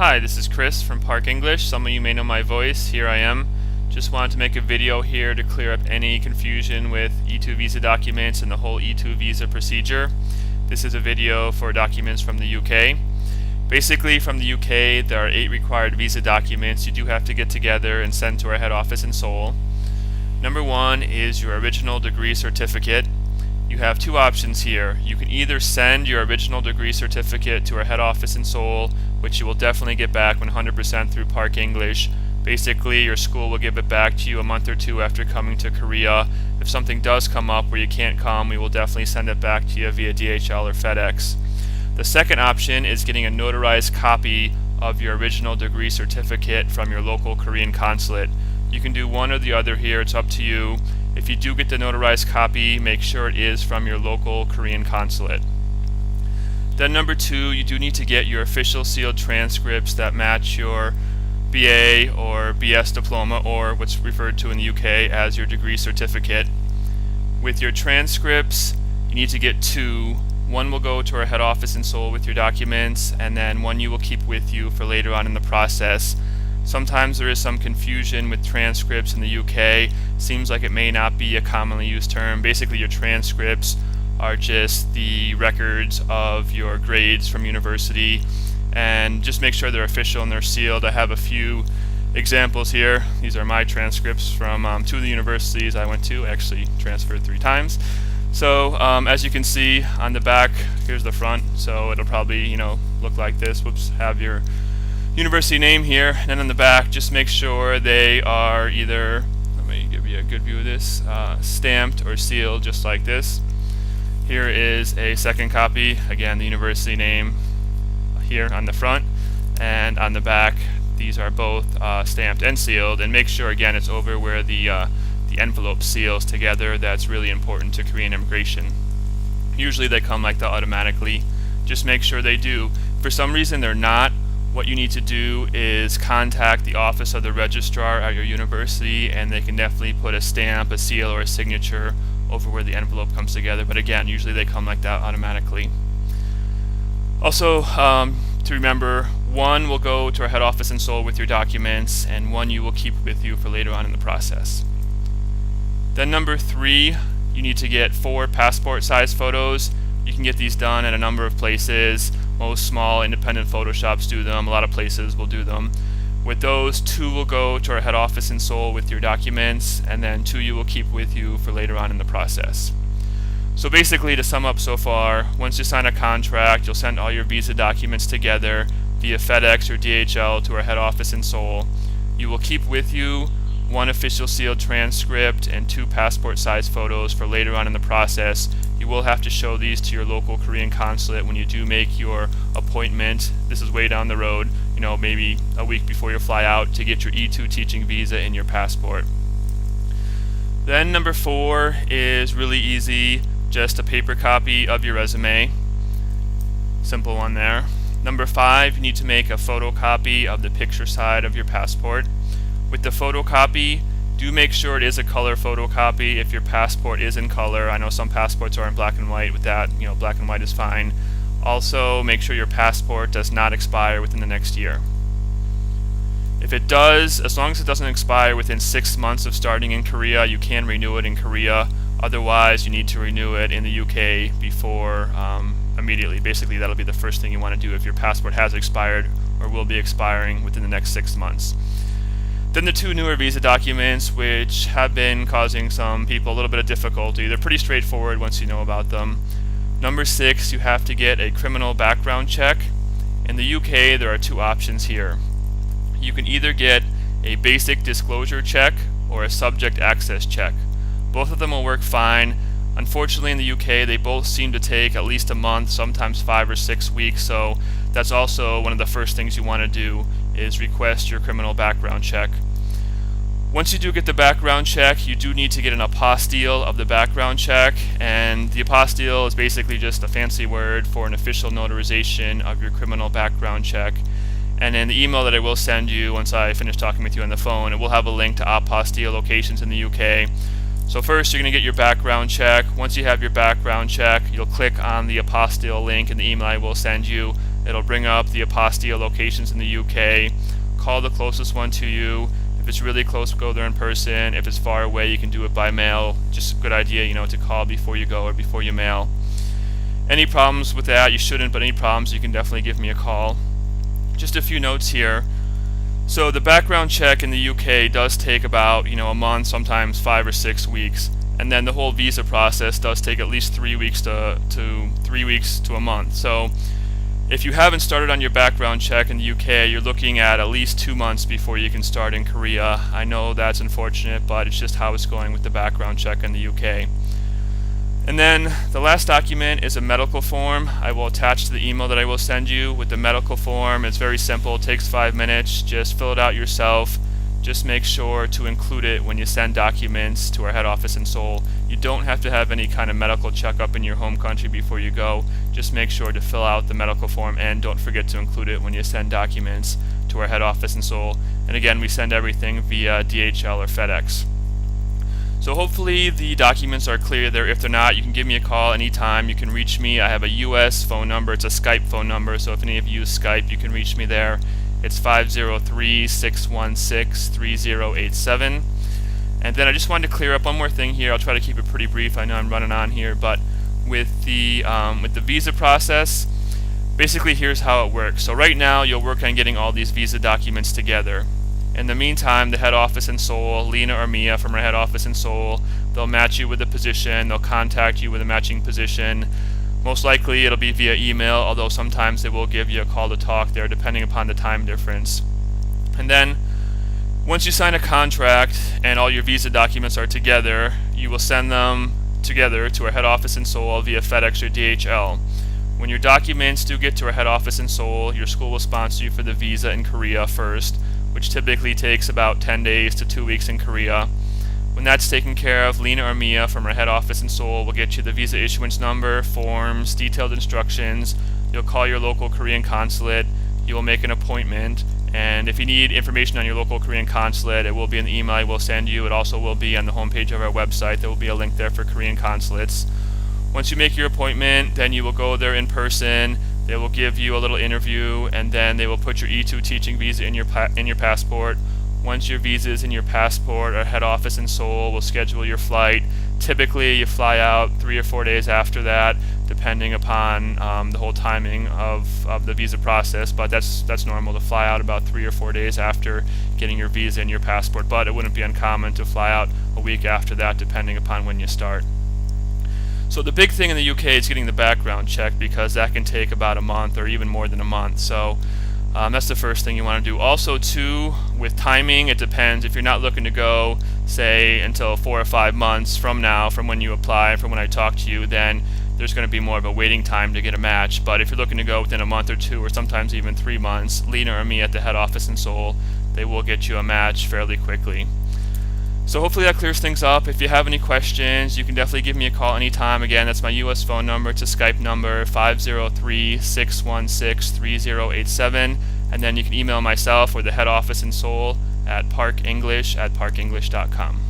Hi, this is Chris from Park English. Some of you may know my voice. Here I am. Just wanted to make a video here to clear up any confusion with E2 visa documents and the whole E2 visa procedure. This is a video for documents from the UK. Basically, from the UK, there are 8 required visa documents you do have to get together and send to our head office in Seoul. Number 1 is your original degree certificate. You have 2 options here. You can either send your original degree certificate to our head office in Seoul, which you will definitely get back 100% through Park English. Basically, your school will give it back to you a month or 2 after coming to Korea. If something does come up where you can't come, we will definitely send it back to you via DHL or FedEx. The second option is getting a notarized copy of your original degree certificate from your local Korean consulate. You can do one or the other here, it's up to you. If you do get the notarized copy, make sure it is from your local Korean consulate. Then number 2, you do need to get your official sealed transcripts that match your BA or BS diploma, or what's referred to in the UK as your degree certificate. With your transcripts, you need to get 2. One will go to our head office in Seoul with your documents, and then one you will keep with you for later on in the process. Sometimes there is some confusion with transcripts in the UK. Seems like it may not be a commonly used term. Basically, your transcripts are just the records of your grades from university, and just make sure they're official and they're sealed. I have a few examples here. These are my transcripts from 2 of the universities I went to. Actually transferred 3 times. So as you can see on the back, here's the front, so it'll probably look like this. Whoops, have your university name here, and then on the back, just make sure they are either, let me give you a good view of this, stamped or sealed just like this. Here is a second copy, again the university name here on the front, and on the back these are both stamped and sealed, and make sure again it's over where the envelope seals together. That's really important to Korean immigration. Usually they come like that automatically. Just make sure they do. If for some reason they're not, what you need to do is contact the office of the registrar at your university, and they can definitely put a stamp, a seal, or a signature over where the envelope comes together. But again, usually they come like that automatically. Also, to remember, 1 will go to our head office in Seoul with your documents, and 1 you will keep with you for later on in the process. Then number 3, you need to get 4 passport size photos. You can get these done at a number of places. Most small independent photo shops do them. A lot of places will do them. With those, 2 will go to our head office in Seoul with your documents, and then 2 you will keep with you for later on in the process. So basically, to sum up so far, once you sign a contract, you'll send all your visa documents together via FedEx or DHL to our head office in Seoul. You will keep with you 1 official sealed transcript and 2 passport size photos for later on in the process. You will have to show these to your local Korean consulate when you do make your appointment. This is way down the road, maybe a week before you fly out, to get your E2 teaching visa in your passport. Then number 4 is really easy, just a paper copy of your resume. Simple one there. Number 5, you need to make a photocopy of the picture side of your passport. With the photocopy, do make sure it is a color photocopy if your passport is in color. I know some passports are in black and white. With that, black and white is fine. Also, make sure your passport does not expire within the next year. If it does, as long as it doesn't expire within 6 months of starting in Korea, you can renew it in Korea. Otherwise, you need to renew it in the UK before immediately. Basically, that'll be the first thing you want to do if your passport has expired or will be expiring within the next 6 months. Then the 2 newer visa documents, which have been causing some people a little bit of difficulty. They're pretty straightforward once you know about them. Number 6, you have to get a criminal background check. In the UK, there are 2 options here. You can either get a basic disclosure check or a subject access check. Both of them will work fine. Unfortunately, in the UK, they both seem to take at least a month, sometimes 5 or 6 weeks, so that's also one of the first things you want to do, is request your criminal background check. Once you do get the background check, you do need to get an apostille of the background check, and the apostille is basically just a fancy word for an official notarization of your criminal background check. And in the email that I will send you once I finish talking with you on the phone, it will have a link to apostille locations in the UK. So first you're going to get your background check. Once you have your background check, you'll click on the apostille link in the email I will send you, It'll bring up the apostille locations in the UK. Call the closest one to you. If it's really close, go there in person. If it's far away, you can do it by mail. Just a good idea, to call before you go or before you mail. Any problems with that, you shouldn't, but any problems, you can definitely give me a call. Just a few notes here. So the background check in the UK does take about, a month, sometimes 5 or 6 weeks. And then the whole visa process does take at least 3 weeks to 3 weeks to a month. So if you haven't started on your background check in the UK, you're looking at least 2 months before you can start in Korea. I know that's unfortunate, but it's just how it's going with the background check in the UK. And then the last document is a medical form. I will attach to the email that I will send you with the medical form. It's very simple, it takes 5 minutes. Just fill it out yourself. Just make sure to include it when you send documents to our head office in Seoul. You don't have to have any kind of medical checkup in your home country before you go. Just make sure to fill out the medical form, and don't forget to include it when you send documents to our head office in Seoul. And again, we send everything via DHL or FedEx. So hopefully the documents are clear there. If they're not, you can give me a call anytime. You can reach me. I have a US phone number. It's a Skype phone number, so if any of you use Skype, you can reach me there. It's 503-616-3087. And then I just wanted to clear up one more thing here. I'll try to keep it pretty brief. I know I'm running on here, but with the visa process, basically here's how it works. So right now you'll work on getting all these visa documents together. In the meantime, the head office in Seoul, Lena or Mia from our head office in Seoul, they'll match you with a position. They'll contact you with a matching position. Most likely it'll be via email, although sometimes they will give you a call to talk there depending upon the time difference. And then once you sign a contract and all your visa documents are together, you will send them together to our head office in Seoul via FedEx or DHL. When your documents do get to our head office in Seoul, your school will sponsor you for the visa in Korea first, which typically takes about 10 days to 2 weeks in Korea. When that's taken care of, Lena or Mia from our head office in Seoul will get you the visa issuance number, forms, detailed instructions. You'll call your local Korean consulate, you will make an appointment, and if you need information on your local Korean consulate, it will be in the email I will send you. It also will be on the homepage of our website. There will be a link there for Korean consulates. Once you make your appointment, then you will go there in person. They will give you a little interview, and then they will put your E2 teaching visa in your passport. Once your visa is in your passport, our head office in Seoul will schedule your flight. Typically, you fly out 3 or 4 days after that, depending upon the whole timing of the visa process. But that's normal to fly out about 3 or 4 days after getting your visa and your passport. But it wouldn't be uncommon to fly out a week after that, depending upon when you start. So the big thing in the UK is getting the background check, because that can take about a month or even more than a month. So that's the first thing you want to do. Also, too, with timing, it depends. If you're not looking to go, say, until 4 or 5 months from now, from when you apply, from when I talk to you, then there's going to be more of a waiting time to get a match. But if you're looking to go within a month or 2, or sometimes even 3 months, Lena or me at the head office in Seoul, they will get you a match fairly quickly. So hopefully that clears things up. If you have any questions, you can definitely give me a call anytime. Again, that's my US phone number. It's a Skype number, 503-616-3087. And then you can email myself or the head office in Seoul at parkenglish@parkenglish.com.